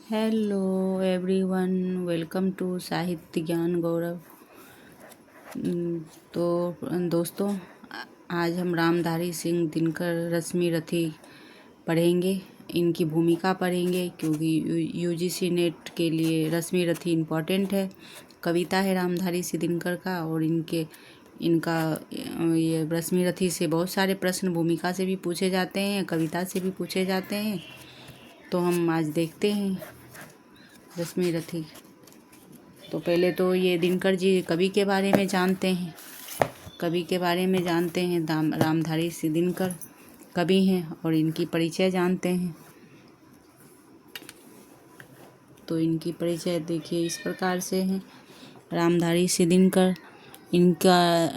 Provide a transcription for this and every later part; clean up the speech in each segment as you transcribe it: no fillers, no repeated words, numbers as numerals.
Hello everyone, welcome to साहित्य ज्ञान गौरव। तो दोस्तों, आज हम रामधारी सिंह दिनकर रश्मि रथी पढ़ेंगे। इनकी भूमिका पढ़ेंगे क्योंकि यूजीसी नेट के लिए रश्मि रथी इम्पॉर्टेंट है। कविता है रामधारी सिंह दिनकर का, और इनका ये रश्मि रथी से बहुत सारे प्रश्न भूमिका से भी पूछे जाते हैं, कविता से भी पूछे जाते हैं। तो हम आज देखते हैं रश्मि रथी। तो पहले तो ये दिनकर जी कवि के बारे में जानते हैं। रामधारी सिंह दिनकर कवि हैं और इनकी परिचय जानते हैं। तो इनकी परिचय देखिए इस प्रकार से है। रामधारी सिंह दिनकर, इनका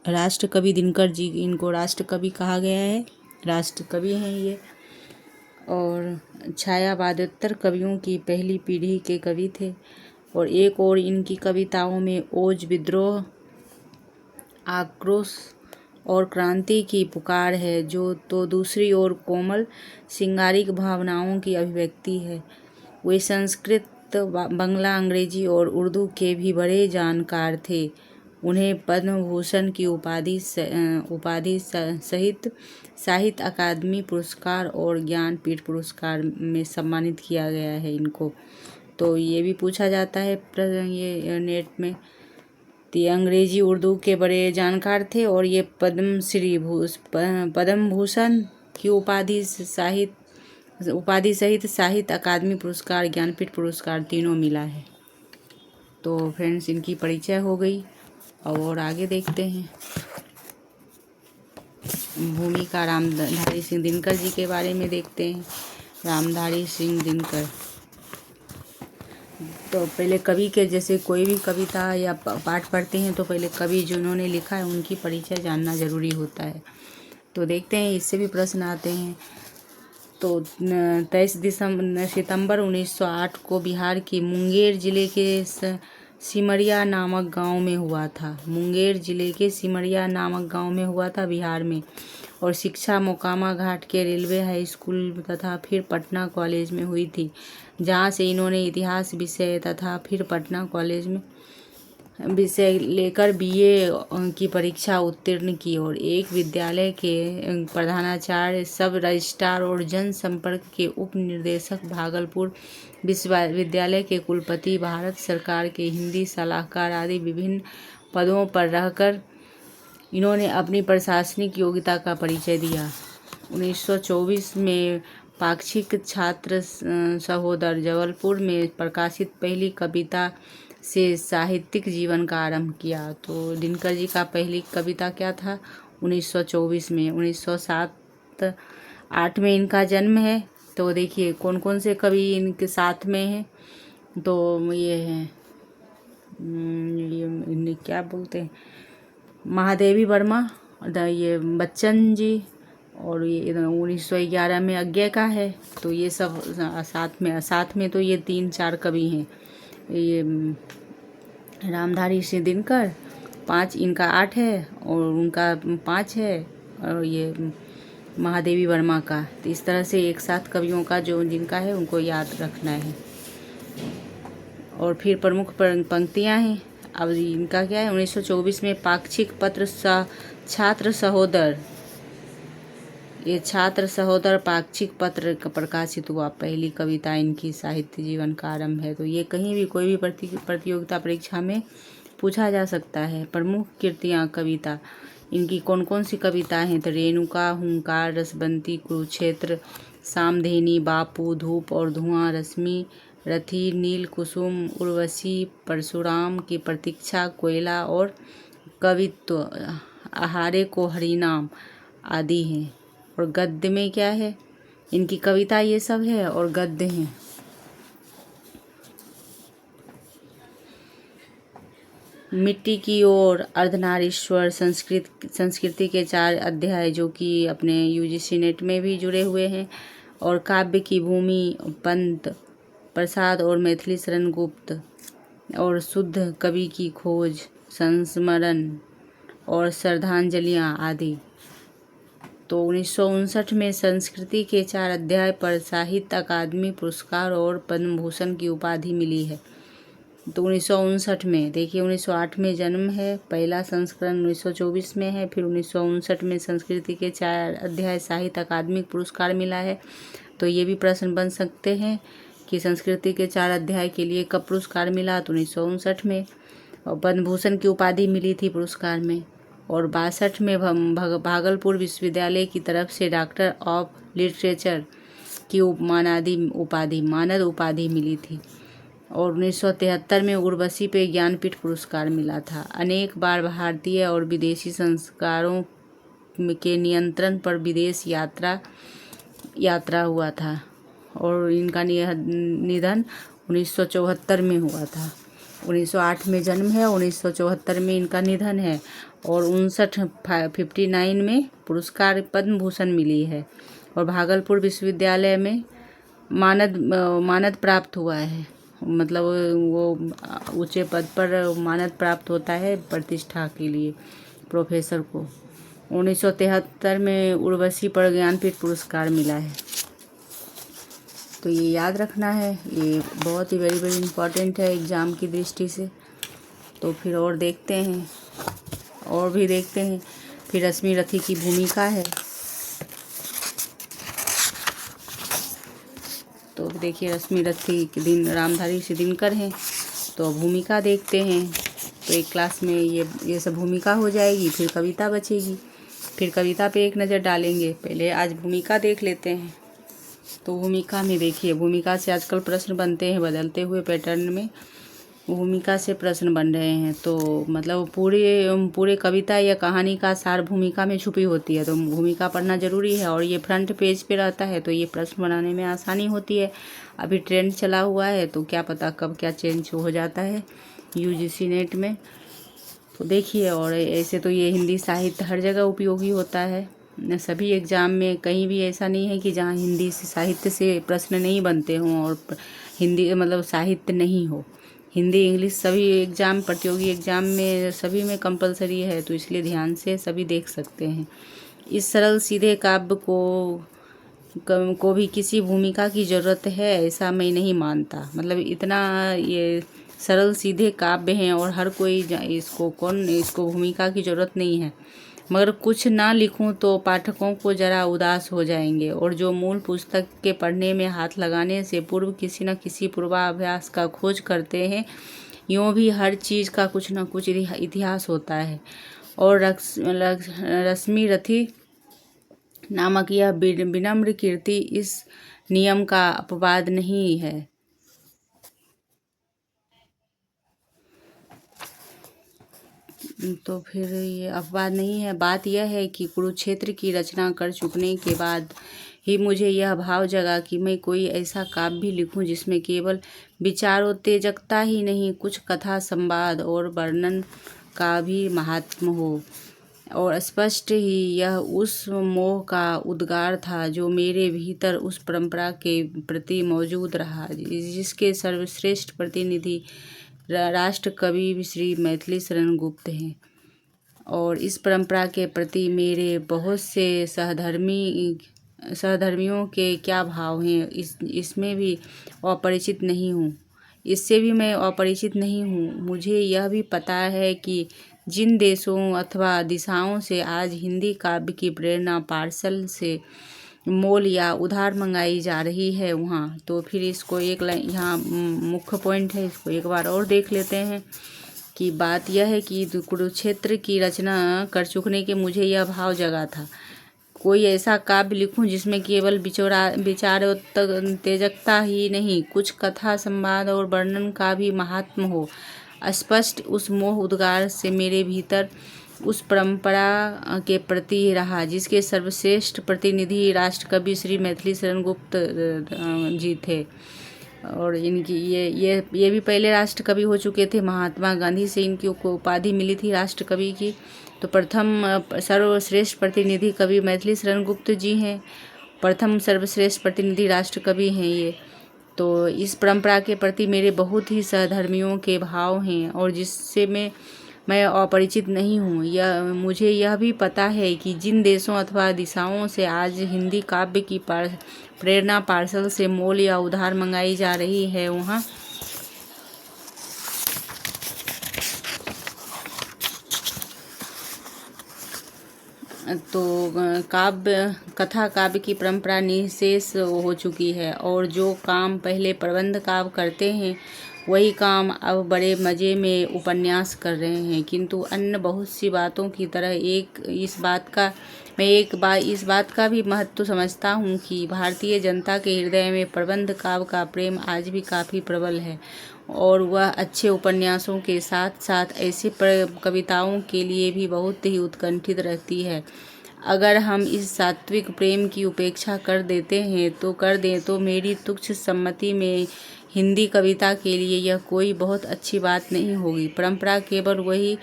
राष्ट्रकवि दिनकर जी, इनको राष्ट्रकवि कहा गया है। राष्ट्रकवि हैं ये, और छायावादोत्तर कवियों की पहली पीढ़ी के कवि थे। और एक और इनकी कविताओं में ओज, विद्रोह, आक्रोश और क्रांति की पुकार है, जो तो दूसरी ओर कोमल सिंगारिक भावनाओं की अभिव्यक्ति है। वे संस्कृत, बंगला, अंग्रेजी और उर्दू के भी बड़े जानकार थे। उन्हें पद्म भूषण की उपाधि सहित साहित्य अकादमी पुरस्कार और ज्ञानपीठ पुरस्कार में सम्मानित किया गया है इनको। तो ये भी पूछा जाता है ये नेट में। तो ये अंग्रेजी, उर्दू के बड़े जानकार थे, और ये पद्म भूषण की उपाधि सहित साहित्य अकादमी पुरस्कार, ज्ञानपीठ पुरस्कार तीनों मिला है। तो फ्रेंड्स, इनकी परिचय हो गई। और आगे देखते हैं भूमिका रामधारी सिंह दिनकर जी के बारे में देखते हैं। रामधारी सिंह दिनकर तो पहले कवि के, जैसे कोई भी कविता या पाठ पढ़ते हैं तो पहले कवि जिन्होंने लिखा है उनकी परिचय जानना जरूरी होता है। तो देखते हैं, इससे भी प्रश्न आते हैं। तो 23 सितंबर 1908 को बिहार के मुंगेर जिले के सिमरिया नामक गांव में हुआ था। बिहार में। और शिक्षा मोकामा घाट के रेलवे हाई स्कूल तथा फिर पटना कॉलेज में हुई थी, जहां से इन्होंने इतिहास विषय तथा फिर पटना कॉलेज में विषय लेकर बीए की परीक्षा उत्तीर्ण की। और एक विद्यालय के प्रधानाचार्य, सब रजिस्ट्रार और जनसंपर्क के उप निर्देशक, भागलपुर विश्वविद्यालय के कुलपति, भारत सरकार के हिंदी सलाहकार आदि विभिन्न पदों पर रहकर इन्होंने अपनी प्रशासनिक योग्यता का परिचय दिया। 1924 में पाक्षिक छात्र सहोदर जबलपुर में प्रकाशित पहली कविता से साहित्यिक जीवन का आरंभ किया। तो दिनकर जी का पहली कविता क्या था? 1924 में। 1907-8 में इनका जन्म है। तो देखिए कौन कौन से कवि इनके साथ में हैं। तो ये हैं, ये क्या बोलते हैं, महादेवी वर्मा, ये बच्चन जी, और ये 1911 में अज्ञे का है। तो ये सब साथ में तो ये 3-4 कवि हैं। ये रामधारी सिंह दिनकर 5, इनका 8 है और उनका 5 है, और ये महादेवी वर्मा का। तो इस तरह से एक साथ कवियों का जो जिनका है उनको याद रखना है। और फिर प्रमुख पंक्तियां हैं। अब इनका क्या है? 1924 में पाक्षिक पत्र छात्र सहोदर, ये छात्र सहोदर पाक्षिक पत्र का प्रकाशित हुआ। पहली कविता इनकी साहित्य जीवन का आरंभ है। तो ये कहीं भी कोई भी प्रतियोगिता परीक्षा में पूछा जा सकता है। प्रमुख कृतियाँ कविता इनकी कौन कौन सी कविता हैं? तो रेणुका, हुंकार, रसबंती, कुरुक्षेत्र, सामधेनी, बापू, धूप और धुआं, रश्मि रथी, नील कुसुम, उर्वशी, परशुराम की प्रतीक्षा, कोयला और कवित्व, आहारे को हरिनाम आदि हैं। और गद्य में क्या है? इनकी कविता ये सब है और गद्य हैं। मिट्टी की ओर, अर्धनारीश्वर, संस्कृति के 4 अध्याय जो कि अपने यूजीसी नेट में भी जुड़े हुए हैं। और काव्य की भूमि, पंत प्रसाद और मैथिली शरण गुप्त, और शुद्ध कवि की खोज, संस्मरण और श्रद्धांजलियाँ आदि। तो 1959 में संस्कृति के 4 अध्याय पर साहित्य अकादमी पुरस्कार और पद्म भूषण की उपाधि मिली है। तो 1959 में, देखिए 1908 में जन्म है, पहला संस्करण 1924 में है, फिर 1959 में संस्कृति के 4 अध्याय साहित्य अकादमिक पुरस्कार मिला है। तो ये भी प्रश्न बन सकते हैं कि संस्कृति के 4 अध्याय के लिए कब पुरस्कार मिला, तो 1959 में। और पद्म भूषण की उपाधि मिली थी पुरस्कार में। और 62 में भागलपुर विश्वविद्यालय की तरफ से डॉक्टर ऑफ लिटरेचर की मानद उपाधि मिली थी। और 1973 में उर्वशी पे ज्ञानपीठ पुरस्कार मिला था। अनेक बार भारतीय और विदेशी संस्कारों के नियंत्रण पर विदेश यात्रा हुआ था। और इनका निधन 1974 में हुआ था। 1908 में जन्म है, 1974 में इनका निधन है। और 59 में पुरस्कार पद्म भूषण मिली है। और भागलपुर विश्वविद्यालय में मानद प्राप्त हुआ है, मतलब वो ऊंचे पद पर मानद प्राप्त होता है प्रतिष्ठा के लिए प्रोफेसर को। 1973 में उर्वशी पर ज्ञानपीठ पुरस्कार मिला है। तो ये याद रखना है, ये बहुत ही वेरी इम्पॉर्टेंट है एग्ज़ाम की दृष्टि से। तो फिर और देखते हैं, फिर रश्मि रथी की भूमिका है। तो देखिए रश्मि रथी के रामधारी से दिनकर हैं, तो भूमिका देखते हैं। तो एक क्लास में ये सब भूमिका हो जाएगी, फिर कविता बचेगी, फिर कविता पे एक नज़र डालेंगे। पहले आज भूमिका देख लेते हैं। तो भूमिका में देखिए, भूमिका से आजकल प्रश्न बनते हैं, बदलते हुए पैटर्न में भूमिका से प्रश्न बन रहे हैं। तो मतलब पूरे कविता या कहानी का सार भूमिका में छुपी होती है, तो भूमिका पढ़ना जरूरी है। और ये फ्रंट पेज पे रहता है, तो ये प्रश्न बनाने में आसानी होती है। अभी ट्रेंड चला हुआ है, तो क्या पता कब क्या चेंज हो जाता है यूजीसी नेट में। तो देखिए, और ऐसे तो ये हिंदी साहित्य हर जगह उपयोगी होता है, सभी एग्ज़ाम में। कहीं भी ऐसा नहीं है कि जहाँ हिंदी से साहित्य से प्रश्न नहीं बनते हों और हिंदी मतलब साहित्य नहीं हो। हिंदी इंग्लिश सभी एग्ज़ाम, प्रतियोगी एग्ज़ाम में सभी में कंपलसरी है, तो इसलिए ध्यान से सभी देख सकते हैं। इस सरल सीधे काव्य को भी किसी भूमिका की ज़रूरत है, ऐसा मैं नहीं मानता। मतलब इतना ये सरल सीधे काव्य हैं और हर कोई इसको भूमिका की ज़रूरत नहीं है। मगर कुछ ना लिखूं तो पाठकों को ज़रा उदास हो जाएंगे, और जो मूल पुस्तक के पढ़ने में हाथ लगाने से पूर्व किसी न किसी पूर्वाभ्यास का खोज करते हैं, यूँ भी हर चीज़ का कुछ न कुछ इतिहास होता है। और रश्मि रथी नामक यह विनम्र कीर्ति इस नियम का अपवाद नहीं है। तो फिर ये अपवाद नहीं है। बात यह है कि कुरुक्षेत्र की रचना कर चुकने के बाद ही मुझे यह भाव जगा कि मैं कोई ऐसा काव्य भी लिखूं जिसमें केवल विचारोत्तेजकता ही नहीं, कुछ कथा, संवाद और वर्णन का भी महात्म हो। और स्पष्ट ही यह उस मोह का उद्गार था जो मेरे भीतर उस परंपरा के प्रति मौजूद रहा, जिसके सर्वश्रेष्ठ प्रतिनिधि राष्ट्र कवि श्री मैथिली शरण गुप्त हैं। और इस परंपरा के प्रति मेरे बहुत से सहधर्मियों के क्या भाव हैं, इसमें भी अपरिचित नहीं हूँ, इससे भी मैं अपरिचित नहीं हूँ। मुझे यह भी पता है कि जिन देशों अथवा दिशाओं से आज हिंदी काव्य की प्रेरणा पार्सल से मोल या उधार मंगाई जा रही है वहाँ। तो फिर इसको यहाँ मुख्य पॉइंट है, इसको एक बार और देख लेते हैं कि बात यह है कि कुरुक्षेत्र की रचना कर चुकने के मुझे यह भाव जगा था, कोई ऐसा काव्य लिखूं जिसमें केवल विचारोत्तेजकता ही नहीं, कुछ कथा, संवाद और वर्णन का भी महात्म हो। स्पष्ट उस मोह उद्गार से मेरे भीतर उस परंपरा के प्रति रहा जिसके सर्वश्रेष्ठ प्रतिनिधि राष्ट्रकवि श्री मैथिली शरण गुप्त जी थे। और इनकी ये भी पहले राष्ट्रकवि हो चुके थे। महात्मा गांधी से इनकी उपाधि मिली थी राष्ट्रकवि की। तो प्रथम सर्वश्रेष्ठ प्रतिनिधि कवि मैथिली शरण गुप्त जी हैं, प्रथम सर्वश्रेष्ठ प्रतिनिधि राष्ट्रकवि हैं ये। तो इस परंपरा के प्रति मेरे बहुत ही सहधर्मियों के भाव हैं, और जिससे मैं मैं अपरिचित नहीं हूँ। मुझे यह भी पता है कि जिन देशों अथवा दिशाओं से आज हिंदी काव्य की प्रेरणा पार्सल से मोल या उधार मंगाई जा रही है, वहाँ तो कथा काव्य की परंपरा निःशेष हो चुकी है, और जो काम पहले प्रबंध काव्य करते हैं वही काम अब बड़े मज़े में उपन्यास कर रहे हैं। किंतु अन्य बहुत सी बातों की तरह इस बात का भी महत्व समझता हूँ कि भारतीय जनता के हृदय में प्रबंध काव्य का प्रेम आज भी काफ़ी प्रबल है, और वह अच्छे उपन्यासों के साथ साथ ऐसे कविताओं के लिए भी बहुत ही उत्कंठित रहती है। अगर हम इस सात्विक प्रेम की उपेक्षा कर दें तो मेरी तुच्छ सम्मति में हिंदी कविता के लिए यह कोई बहुत अच्छी बात नहीं होगी। परंपरा केवल वही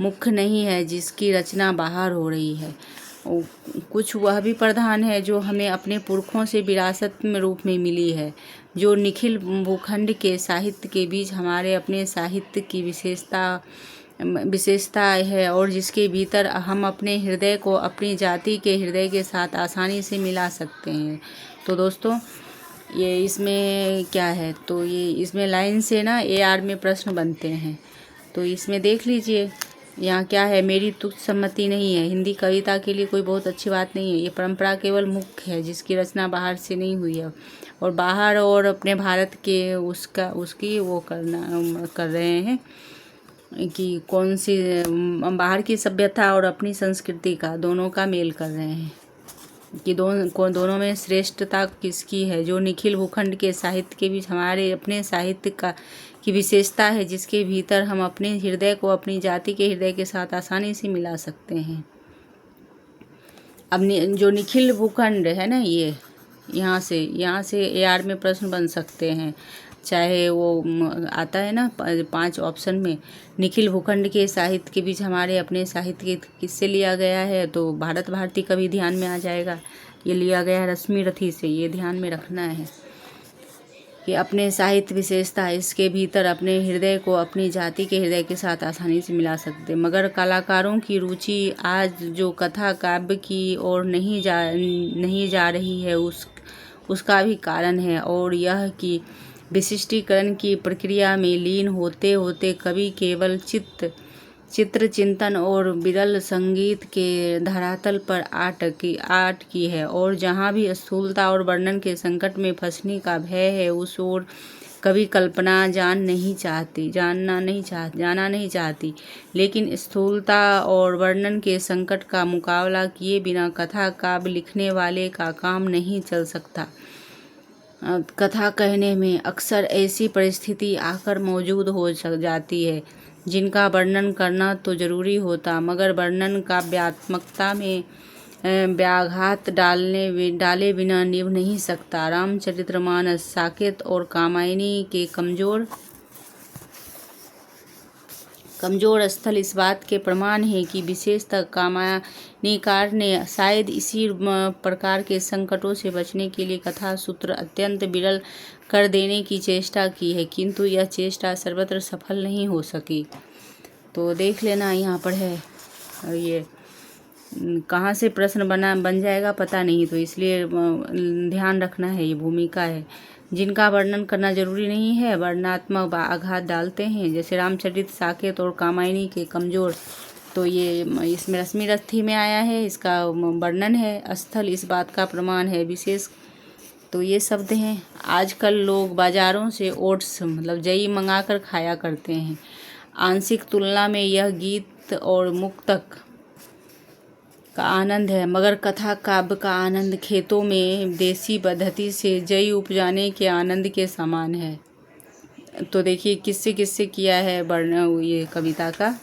मुख्य नहीं है जिसकी रचना बाहर हो रही है, कुछ वह भी प्रधान है जो हमें अपने पुरखों से विरासत में रूप में मिली है, जो निखिल भूखंड के साहित्य के बीच हमारे अपने साहित्य की विशेषता है, और जिसके भीतर हम अपने हृदय को अपनी जाति के हृदय के साथ आसानी से मिला सकते हैं। तो दोस्तों, ये इसमें क्या है, तो ये इसमें लाइन से ना AR में प्रश्न बनते हैं, तो इसमें देख लीजिए यहाँ क्या है। मेरी तुच्छ सम्मति नहीं है हिंदी कविता के लिए कोई बहुत अच्छी बात नहीं है। ये परंपरा केवल मुख्य है जिसकी रचना बाहर से नहीं हुई है, और बाहर और अपने भारत के उसकी वो कर रहे हैं कि कौन सी बाहर की सभ्यता और अपनी संस्कृति का दोनों का मेल कर रहे हैं कि दोनों में श्रेष्ठता किसकी है। जो निखिल भूखंड के साहित्य के बीच हमारे अपने साहित्य की विशेषता है, जिसके भीतर हम अपने हृदय को अपनी जाति के हृदय के साथ आसानी से मिला सकते हैं। अब जो निखिल भूखंड है ना, ये यहाँ से AR में प्रश्न बन सकते हैं, चाहे वो आता है ना 5 ऑप्शन में। निखिल भूखंड के साहित्य के बीच हमारे अपने साहित्य किससे लिया गया है, तो भारत भारती का भी ध्यान में आ जाएगा। ये लिया गया है रश्मि रथी से, ये ध्यान में रखना है कि अपने साहित्य विशेषता, इसके भीतर अपने हृदय को अपनी जाति के हृदय के साथ आसानी से मिला सकते। मगर कलाकारों की रुचि आज जो कथा काव्य की ओर नहीं जा रही है, उसका भी कारण है, और यह कि विशिष्टीकरण की प्रक्रिया में लीन होते होते कवि केवल चित्र चिंतन और विरल संगीत के धरातल पर आट की है, और जहाँ भी स्थूलता और वर्णन के संकट में फंसने का भय है, उस ओर कभी कल्पना जाना नहीं चाहती। लेकिन स्थूलता और वर्णन के संकट का मुकाबला किए बिना कथा काव्य लिखने वाले का काम नहीं चल सकता। कथा कहने में अक्सर ऐसी परिस्थिति आकर मौजूद हो जाती है जिनका वर्णन करना तो जरूरी होता, मगर वर्णन काव्यात्मकता में व्याघात डाले बिना निभ नहीं सकता। रामचरितमानस, साकेत और कामायनी के कमजोर स्थल इस बात के प्रमाण हैं कि विशेषतः कामायनीकार ने शायद इसी प्रकार के संकटों से बचने के लिए कथा सूत्र अत्यंत विरल कर देने की चेष्टा की है, किंतु यह चेष्टा सर्वत्र सफल नहीं हो सकी। तो देख लेना यहाँ पर है, ये कहाँ से प्रश्न बन जाएगा पता नहीं, तो इसलिए ध्यान रखना है। ये भूमिका है जिनका वर्णन करना जरूरी नहीं है, वर्णनात्मक आघात डालते हैं, जैसे रामचरित, साकेत और कामायनी के कमजोर। तो ये इसमें रश्मि रथी में आया है, इसका वर्णन है, स्थल इस बात का प्रमाण है विशेष। तो ये शब्द हैं। आजकल लोग बाज़ारों से ओट्स मतलब जई मंगा कर खाया करते हैं। आंशिक तुलना में यह गीत और मुक्तक का आनंद है, मगर कथा काव्य का आनंद खेतों में देसी पद्धति से जई उपजाने के आनंद के समान है। तो देखिए किससे किया है वर्णन ये कविता का,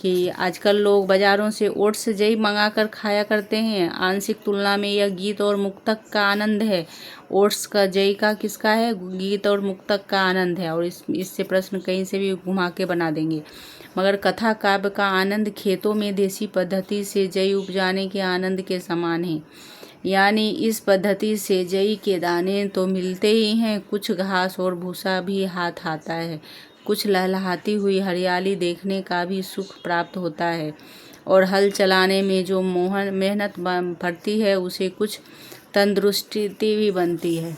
कि आजकल लोग बाज़ारों से ओट्स जई मंगा कर खाया करते हैं। आंशिक तुलना में यह गीत और मुक्तक का आनंद है। ओट्स का, जई का किसका है, गीत और मुक्तक का आनंद है। और इससे प्रश्न कहीं से भी घुमा के बना देंगे। मगर कथा काव्य का आनंद खेतों में देसी पद्धति से जई उपजाने के आनंद के समान है। यानी इस पद्धति से जई के दाने तो मिलते ही हैं, कुछ घास और भूसा भी हाथ आता है, कुछ लहलहाती हुई हरियाली देखने का भी सुख प्राप्त होता है, और हल चलाने में जो मेहनत पड़ती है उसे कुछ तंदुरुस्ती भी बनती है।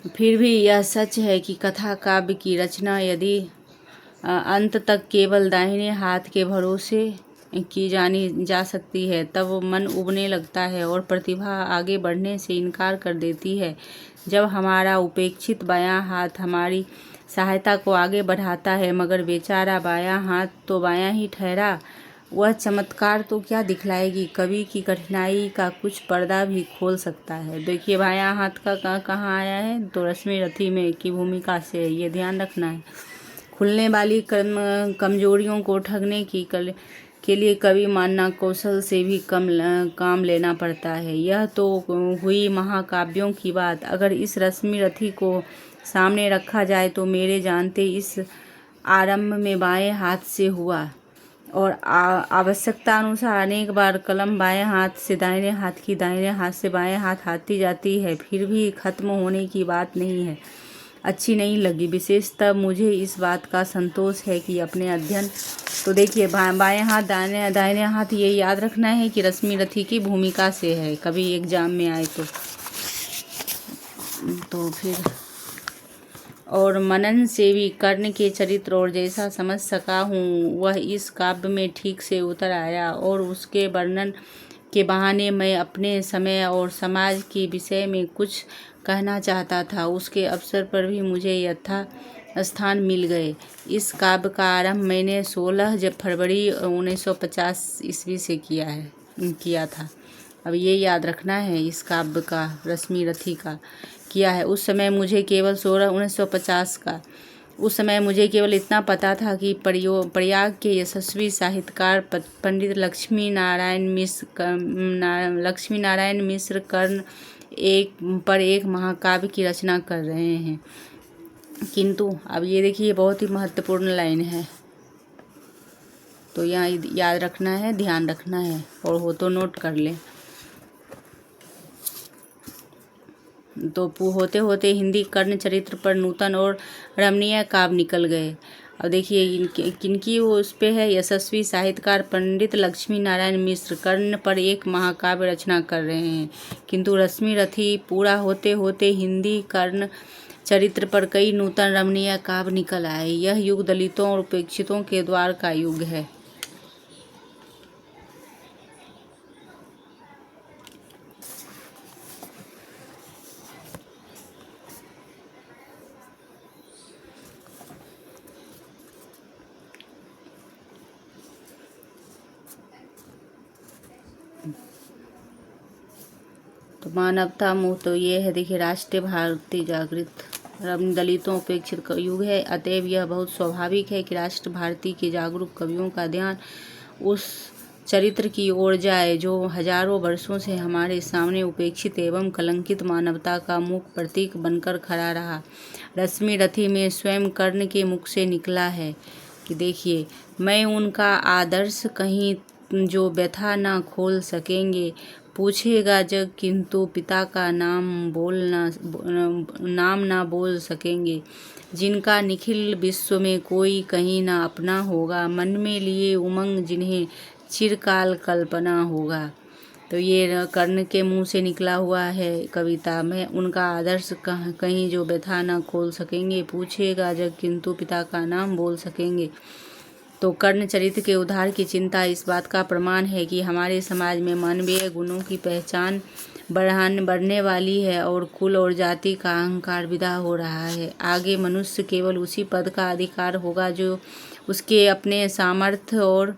फिर भी यह सच है कि कथा काव्य की रचना यदि अंत तक केवल दाहिने हाथ के भरोसे की जानी जा सकती है, तब मन उबने लगता है और प्रतिभा आगे बढ़ने से इनकार कर देती है। जब हमारा उपेक्षित बायां हाथ हमारी सहायता को आगे बढ़ाता है, मगर बेचारा बायां हाथ तो बायां ही ठहरा, वह चमत्कार तो क्या दिखलाएगी, कवि की कठिनाई का कुछ पर्दा भी खोल सकता है। देखिए बायां हाथ का कहाँ आया है, तो रश्मि रथी में की भूमिका से, ये ध्यान रखना है। खुलने वाली कमजोरियों को ठगने के लिए कवि मानना कौशल से भी कम काम लेना पड़ता है। यह तो हुई महाकाव्यों की बात। अगर इस रश्मि रथी को सामने रखा जाए तो मेरे जानते इस आरंभ में बाएं हाथ से हुआ, और आवश्यकता अनुसार अनेक बार कलम बाएं हाथ से दाहिने हाथ की, दाहिने हाथ से बाएं हाथ आती जाती है, फिर भी खत्म होने की बात नहीं है। अच्छी नहीं लगी। विशेषतः मुझे इस बात का संतोष है कि अपने अध्ययन, तो देखिए बाएं हाथ दाहिने हाथ, ये याद रखना है कि रश्मि रथी की भूमिका से है, कभी एग्जाम में आए तो फिर और मनन से भी कर्ण के चरित्र और जैसा समझ सका हूँ वह इस काव्य में ठीक से उतर आया, और उसके वर्णन के बहाने मैं अपने समय और समाज के विषय में कुछ कहना चाहता था, उसके अवसर पर भी मुझे यथा स्थान मिल गए। इस काव्य का आरंभ मैंने 16 फरवरी 1950 ईस्वी से किया था। अब ये याद रखना है, इस काव्य का रश्मि रथी का किया है। उस समय मुझे केवल 1950 का, उस समय मुझे केवल इतना पता था कि प्रयाग के यशस्वी साहित्यकार पंडित लक्ष्मी नारायण मिश्र कर्ण एक महाकाव्य की रचना कर रहे हैं। किंतु अब ये देखिए बहुत ही महत्वपूर्ण लाइन है, तो यहाँ याद रखना है, ध्यान रखना है, और हो तो नोट कर लें। तो होते होते हिंदी कर्ण चरित्र पर नूतन और रमणीय काव्य निकल गए। अब देखिए किनकी वो उस पे है, यशस्वी साहित्यकार पंडित लक्ष्मी नारायण मिश्र कर्ण पर एक महाकाव्य रचना कर रहे हैं। किंतु रश्मि रथी पूरा होते होते हिंदी कर्ण चरित्र पर कई नूतन रमणीय काव्य निकल आए। यह युग दलितों और उपेक्षितों के द्वार का युग है। तो मानवता मुँह तो ये है, देखिए राष्ट्रीय भारतीय जागृत दलितों उपेक्षित का युग है। अतएव यह बहुत स्वाभाविक है कि राष्ट्र भारती के जागरूक कवियों का ध्यान उस चरित्र की ओर जाए जो हजारों वर्षों से हमारे सामने उपेक्षित एवं कलंकित मानवता का मूक प्रतीक बनकर खड़ा रहा। रश्मि रथी में स्वयं कर्ण के मुख से निकला है कि देखिए, मैं उनका आदर्श कहीं जो व्यथा न खोल सकेंगे, पूछेगा जग किंतु पिता का नाम ना बोल सकेंगे, जिनका निखिल विश्व में कोई कहीं ना अपना होगा, मन में लिए उमंग जिन्हें चिरकाल कल्पना होगा। तो ये कर्ण के मुंह से निकला हुआ है कविता में, उनका आदर्श कहीं जो व्यथा न खोल सकेंगे, पूछेगा जग किंतु पिता का नाम बोल सकेंगे। तो कर्ण चरित्र के उद्धार की चिंता इस बात का प्रमाण है कि हमारे समाज में मानवीय गुणों की पहचान बढ़ने वाली है और कुल और जाति का अहंकार विदा हो रहा है। आगे मनुष्य केवल उसी पद का अधिकार होगा जो उसके अपने सामर्थ्य और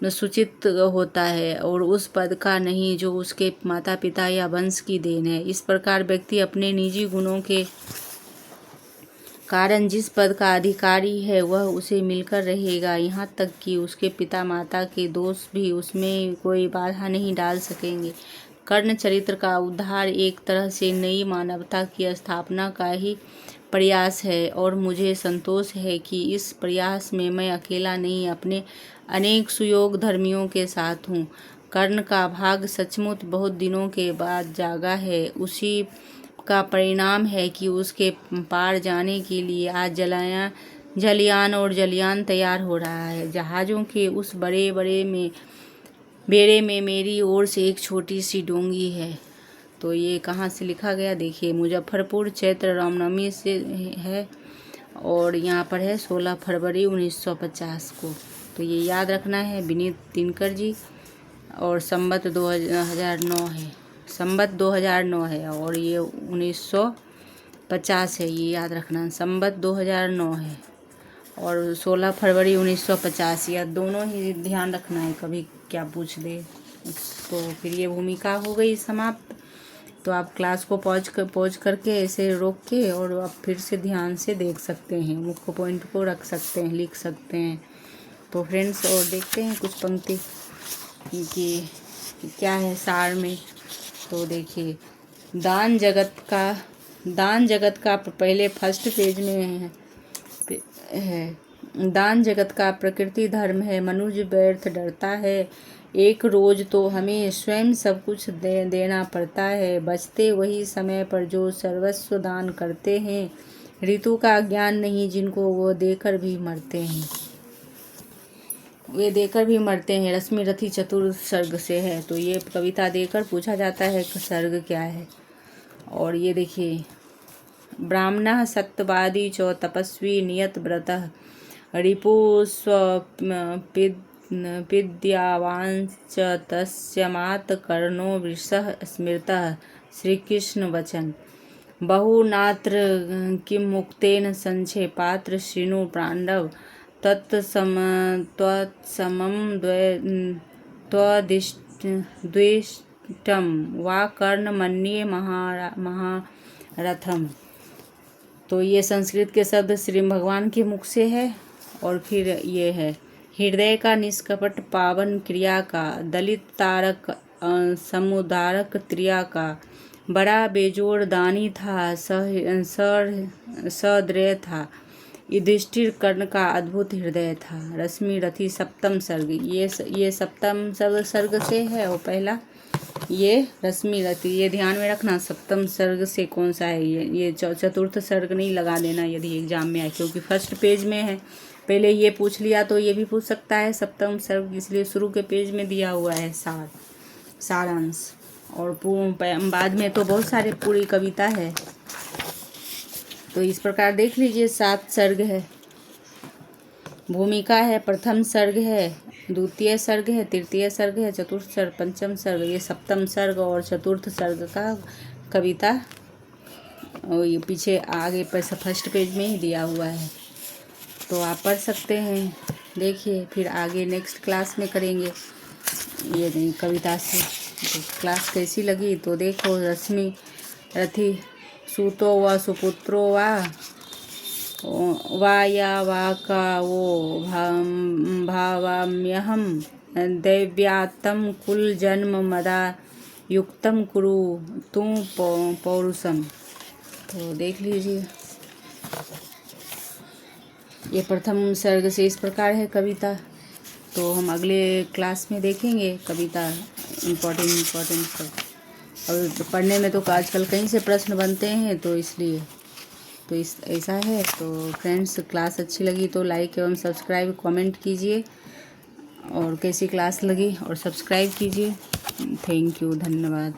सूचित होता है, और उस पद का नहीं जो उसके माता पिता या वंश की देन है। इस प्रकार व्यक्ति अपने निजी गुणों के कारण जिस पद का अधिकारी है वह उसे मिलकर रहेगा, यहाँ तक कि उसके पिता माता के दोष भी उसमें कोई बाधा नहीं डाल सकेंगे। कर्ण चरित्र का उद्धार एक तरह से नई मानवता की स्थापना का ही प्रयास है, और मुझे संतोष है कि इस प्रयास में मैं अकेला नहीं, अपने अनेक सुयोग धर्मियों के साथ हूँ। कर्ण का भाग सचमुच बहुत दिनों के बाद जागा है। उसी का परिणाम है कि उसके पार जाने के लिए आज जलयान और जलयान तैयार हो रहा है। जहाज़ों के उस बेड़े में मेरी ओर से एक छोटी सी डोंगी है। तो ये कहाँ से लिखा गया देखिए, मुजफ्फरपुर, चैत्र रामनवमी से है और यहाँ पर है 16 फरवरी 1950 को। तो ये याद रखना है, विनीत तिनकर जी। और संवत 2009 है, संवत 2009 है और ये 1950 है, ये याद रखना। संवत 2009 है और 16 फरवरी 1950, या दोनों ही ध्यान रखना है, कभी क्या पूछ दे। तो फिर ये भूमिका हो गई समाप्त। तो आप क्लास को पॉज करके ऐसे रोक के और आप फिर से ध्यान से देख सकते हैं, मुख्य पॉइंट को रख सकते हैं, लिख सकते हैं। तो फ्रेंड्स, और देखते हैं कुछ पंक्ति कि क्या है सार में। तो देखिए, दान जगत का पहले फर्स्ट पेज में है। दान जगत का प्रकृति धर्म है, मनुष्य व्यर्थ डरता है। एक रोज तो हमें स्वयं सब कुछ देना पड़ता है, बचते वही समय पर जो सर्वस्व दान करते हैं। ऋतु का ज्ञान नहीं जिनको वो देकर भी मरते हैं, वे देकर भी मरते हैं। रश्मि रथी चतुर्थ सर्ग से है। तो ये कविता देकर पूछा जाता है कि सर्ग क्या है। और ये देखिए, ब्राह्मणः सत्यवादी च तपस्वी नियत व्रतः रिपु स्वपिद्यावांश्च तस्मात् कर्णो वृषः स्मृतः। श्री कृष्ण वचन। बहुनात्र किं मुक्तेन संशय पात्र शृणु पांडव तत्समं द्वेष्टं वा कर्ण मन्ये महारथम। तो ये संस्कृत के शब्द श्री भगवान के मुख से है। और फिर ये है, हृदय का निष्कपट पावन क्रिया का, दलित तारक समुदारक क्रिया का, बड़ा बेजोड़ दानी था, सदृढ़ था, युधिष्ठिर कर्ण का अद्भुत हृदय था। रश्मि रथी सप्तम सर्ग, ये सप्तम सर्ग से है। और पहला ये रश्मि रथी, ये ध्यान में रखना, सप्तम सर्ग से कौन सा है। ये चतुर्थ सर्ग नहीं लगा देना यदि एग्जाम में आए, क्योंकि फर्स्ट पेज में है। पहले ये पूछ लिया तो ये भी पूछ सकता है सप्तम सर्ग, इसलिए शुरू के पेज में दिया हुआ है सारांश। और बाद में तो बहुत सारे पूरी कविता है। तो इस प्रकार देख लीजिए, 7 सर्ग है, भूमिका है, प्रथम सर्ग है, द्वितीय सर्ग है, तृतीय सर्ग है, चतुर्थ सर्ग, पंचम सर्ग, ये सप्तम सर्ग और चतुर्थ सर्ग का कविता। और ये पीछे आगे पर फर्स्ट पेज में ही दिया हुआ है, तो आप पढ़ सकते हैं। देखिए, फिर आगे नेक्स्ट क्लास में करेंगे ये कविता से। तो क्लास कैसी लगी तो देखो, रश्मि रथी सूतो व सुपुत्रो वा या वा का वो भावाम्यहम दैव्यात्म कुल जन्म मदा युक्तम कुरु तुम पौरुषम। तो देख लीजिए, ये प्रथम सर्ग से इस प्रकार है कविता। तो हम अगले क्लास में देखेंगे कविता इम्पोर्टेंट सब। और पढ़ने में तो आजकल कहीं से प्रश्न बनते हैं, तो इसलिए तो ऐसा है। तो फ्रेंड्स, क्लास अच्छी लगी तो लाइक एवं सब्सक्राइब कमेंट कीजिए, और कैसी क्लास लगी और सब्सक्राइब कीजिए। थैंक यू, धन्यवाद।